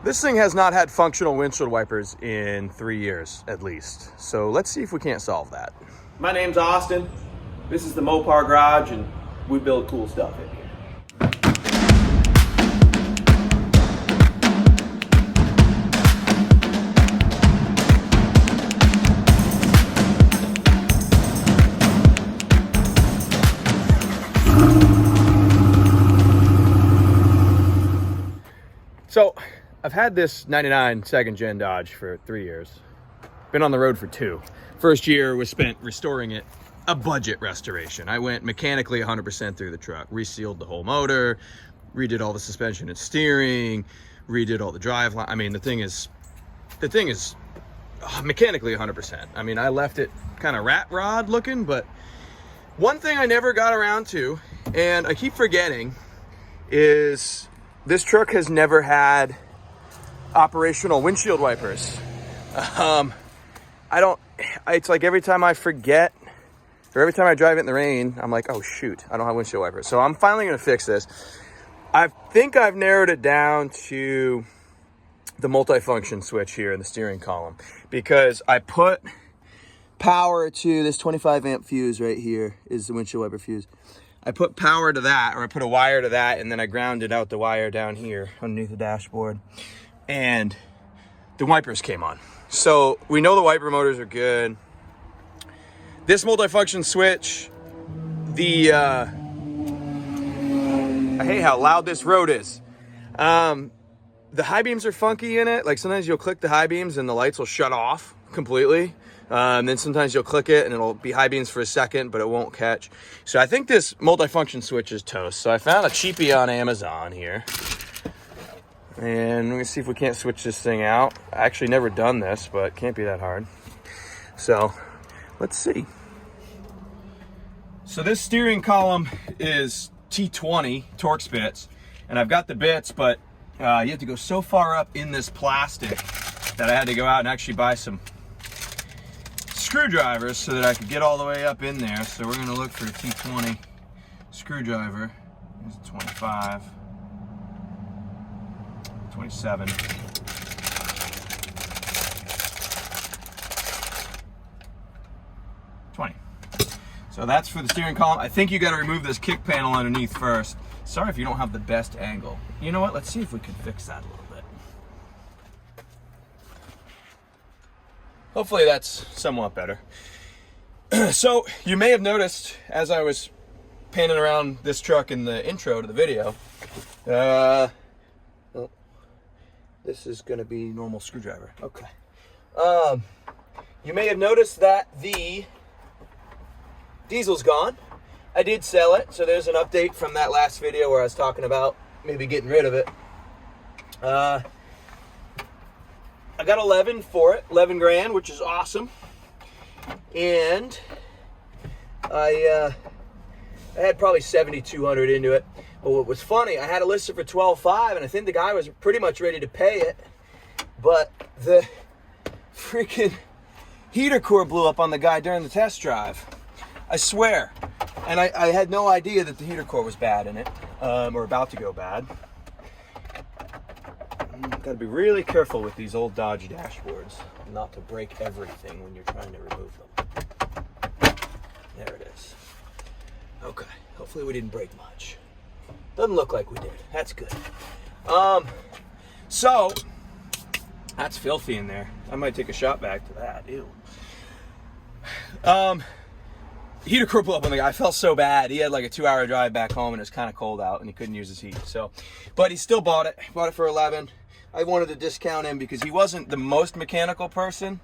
This thing has not had functional windshield wipers in 3 years at least. So let's see if we can't solve that. My name's Austin. This is the Mopar Garage, and we build cool stuff in here. So I've had this 99 second gen Dodge for 3 years. Been on the road for 2. First year was spent restoring it, a budget restoration. I went mechanically 100% through the truck, resealed the whole motor, redid all the suspension and steering, redid all the drive line. I mean, the thing is mechanically 100%. I mean, I left it kind of rat rod looking, but one thing I never got around to, and I keep forgetting, is this truck has never had operational windshield wipers. It's like every time I forget, or every time I drive it in the rain, I'm like, oh shoot, I don't have windshield wipers. So I'm finally gonna fix this. I think I've narrowed it down to the multifunction switch here in the steering column, because I put power to this 25 amp fuse right here is the windshield wiper fuse. I put power to that, or I put a wire to that, and then I grounded out the wire down here underneath the dashboard, and the wipers came on. So we know the wiper motors are good. This multifunction switch, I hate how loud this road is. The high beams are funky in it. Like sometimes you'll click the high beams and the lights will shut off completely. And then sometimes you'll click it and it'll be high beams for a second, but it won't catch. So I think this multifunction switch is toast. So I found a cheapie on Amazon here. And let me see if we can't switch this thing out. I actually never done this, but it can't be that hard. So let's see. So this steering column is T20 Torx bits, and I've got the bits, but you have to go so far up in this plastic that I had to go out and actually buy some screwdrivers so that I could get all the way up in there. So we're gonna look for a T20 screwdriver. Here's a 25, 27. So that's for the steering column. I think you got to remove this kick panel underneath first. Sorry if you don't have the best angle. You know what? Let's see if we can fix that a little bit. Hopefully that's somewhat better. So you may have noticed as I was panning around this truck in the intro to the video, this is going to be normal screwdriver. Okay. You may have noticed that the diesel's gone. I did sell it, so there's an update from that last video where I was talking about maybe getting rid of it. I got 11 for it, 11 grand, which is awesome. And I had probably 7,200 into it. But what was funny, I had it listed for 12.5, and I think the guy was pretty much ready to pay it, but the freaking heater core blew up on the guy during the test drive. I swear. And I had no idea that the heater core was bad in it, or about to go bad. Gotta be really careful with these old Dodge dashboards, not to break everything when you're trying to remove them. There it is. Okay, hopefully we didn't break much. Doesn't look like we did. That's good. So, that's filthy in there. I might take a shot back to that. Ew. Heater core blew up on the guy. I felt so bad. He had like a 2-hour drive back home and it was kind of cold out and he couldn't use his heat. So, but he still bought it. Bought it for 11. I wanted to discount him because he wasn't the most mechanical person,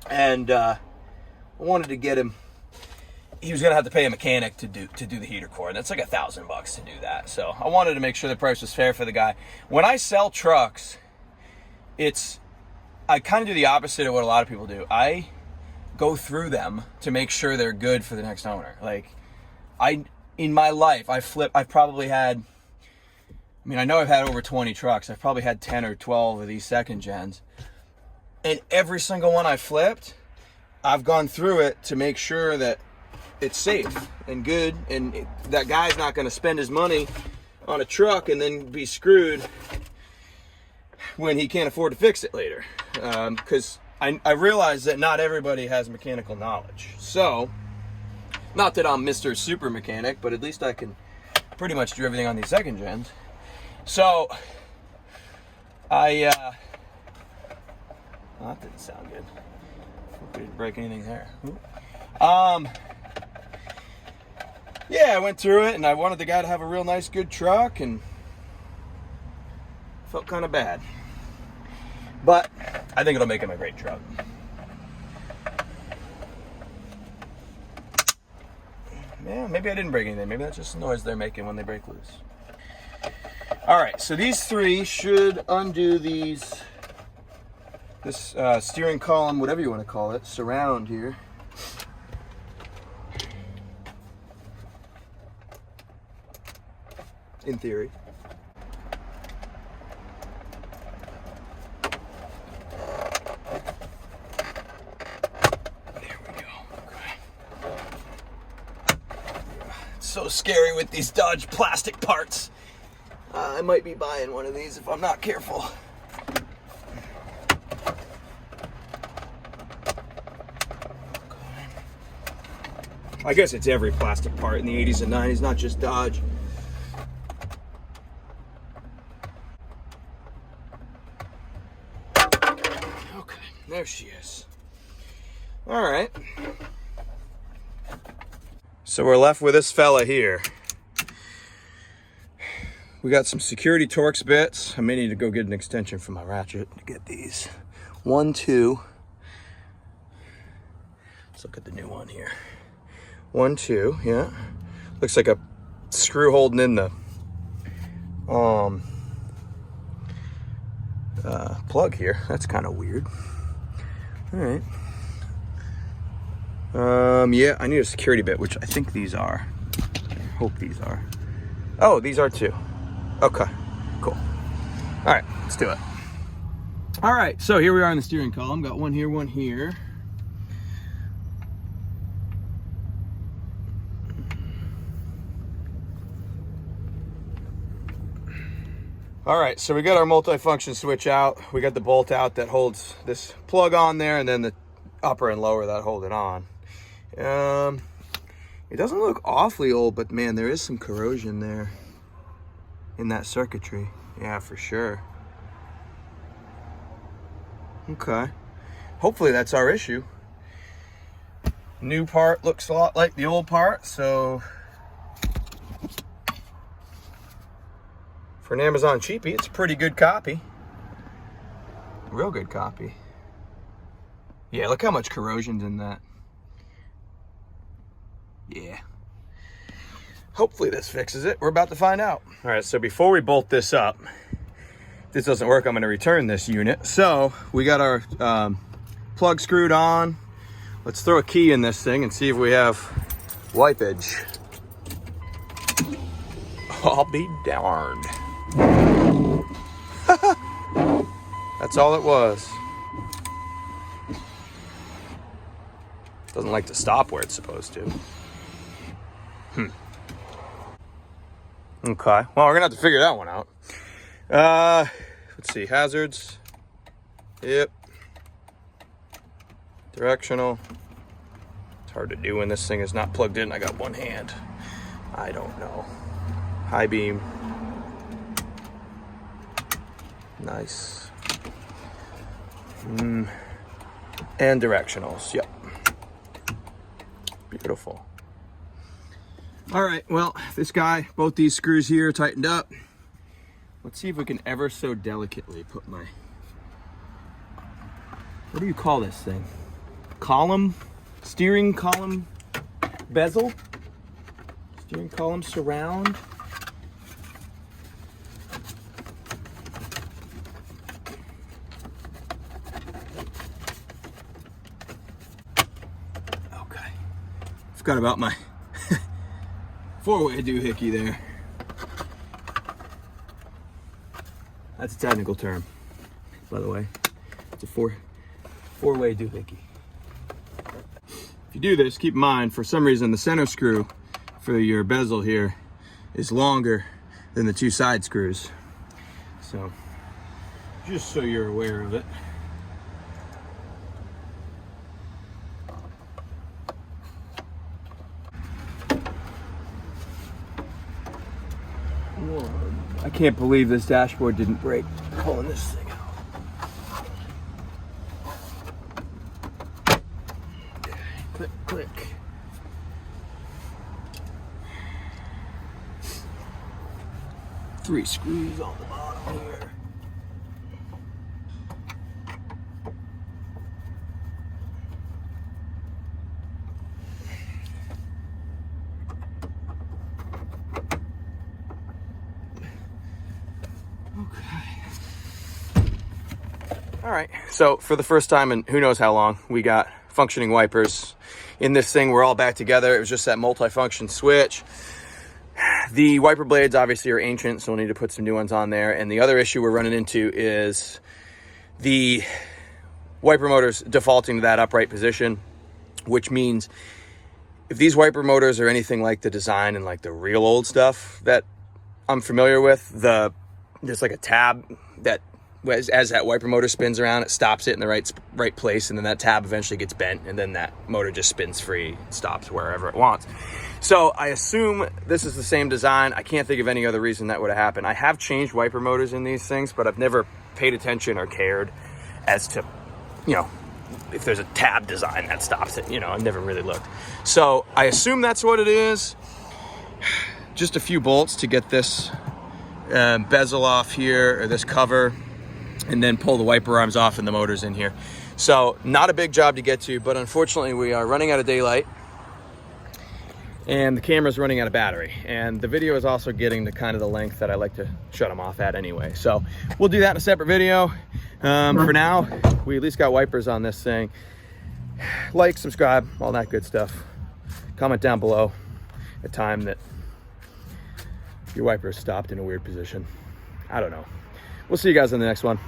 and I wanted to get him. He was gonna have to pay a mechanic to do the heater core, and that's like $1,000 to do that. So I wanted to make sure the price was fair for the guy. When I sell trucks, I kind of do the opposite of what a lot of people do. I go through them to make sure they're good for the next owner. Like, in my life, I've probably had, I know I've had over 20 trucks. I've probably had 10 or 12 of these second gens. And every single one I flipped, I've gone through it to make sure that it's safe and good, and that guy's not going to spend his money on a truck and then be screwed when he can't afford to fix it later. Because I realize that not everybody has mechanical knowledge. So, not that I'm Mr. Super Mechanic, but at least I can pretty much do everything on these second gens. So, well, that didn't sound good. Hope we didn't break anything there. Yeah, I went through it, and I wanted the guy to have a real nice, good truck, and felt kind of bad. But I think it'll make him a great truck. Yeah, maybe I didn't break anything. Maybe that's just the noise they're making when they break loose. All right, so these three should undo this steering column, whatever you want to call it, surround here. In theory. There we go. Okay. It's so scary with these Dodge plastic parts. I might be buying one of these if I'm not careful. I guess it's every plastic part in the 80s and 90s, not just Dodge. Okay, there she is. All right. So we're left with this fella here. We got some security Torx bits. I may need to go get an extension for my ratchet to get these. 1, 2. Let's look at the new one here. 1, 2, yeah. Looks like a screw holding in the plug here. That's kind of weird. All right. Yeah, I need a security bit, which I think these are. I hope these are. Oh, these are too. Okay, cool. All right, let's do it. All right, so here we are in the steering column. Got one here, one here. All right, so we got our multi-function switch out. We got the bolt out that holds this plug on there, and then the upper and lower that hold it on. It doesn't look awfully old, but man, there is some corrosion there in that circuitry. Yeah, for sure. Okay. Hopefully that's our issue. New part looks a lot like the old part, so for an Amazon cheapie, it's a pretty good copy. Real good copy. Yeah, look how much corrosion's in that. Yeah. Hopefully this fixes it. We're about to find out. All right, so before we bolt this up, if this doesn't work, I'm gonna return this unit. So we got our plug screwed on. Let's throw a key in this thing and see if we have wipage. I'll be darned. That's all it was. Doesn't like to stop where it's supposed to. Okay, well, we're gonna have to figure that one out. Let's see, hazards. Yep. Directional. It's hard to do when this thing is not plugged in. I got one hand. I don't know. High beam. Nice. And directionals, yep. Beautiful. All right, well, this guy, both these screws here are tightened up. Let's see if we can ever so delicately put my, what do you call this thing? Column? Steering column bezel? Steering column surround? Okay. Forgot about my four-way doohickey there. That's a technical term, by the way. It's a four-way doohickey. If you do this, keep in mind, for some reason, the center screw for your bezel here is longer than the two side screws. So just so you're aware of it. Whoa. I can't believe this dashboard didn't break pulling this thing out. Okay, click, click. Three screws on the bottom here. All right, so for the first time in who knows how long, we got functioning wipers in this thing. We're all back together. It was just that multi-function switch. The wiper blades obviously are ancient, so we'll need to put some new ones on there. And the other issue we're running into is the wiper motors defaulting to that upright position, which means if these wiper motors are anything like the design and like the real old stuff that I'm familiar with, there's like a tab that as that wiper motor spins around, it stops it in the right place, and then that tab eventually gets bent, and then that motor just spins free, stops wherever it wants. So I assume this is the same design. I can't think of any other reason that would have happened. I have changed wiper motors in these things, but I've never paid attention or cared as to, you know, if there's a tab design that stops it. You know, I've never really looked. So I assume that's what it is. Just a few bolts to get this bezel off here, or this cover, and then pull the wiper arms off and the motors in here. So not a big job to get to, but unfortunately we are running out of daylight and the camera's running out of battery, and the video is also getting to kind of the length that I like to shut them off at anyway. So we'll do that in a separate video. For now, we at least got wipers on this thing. Like, subscribe, all that good stuff. Comment down below a time that your wiper is stopped in a weird position. I don't know. We'll see you guys in the next one.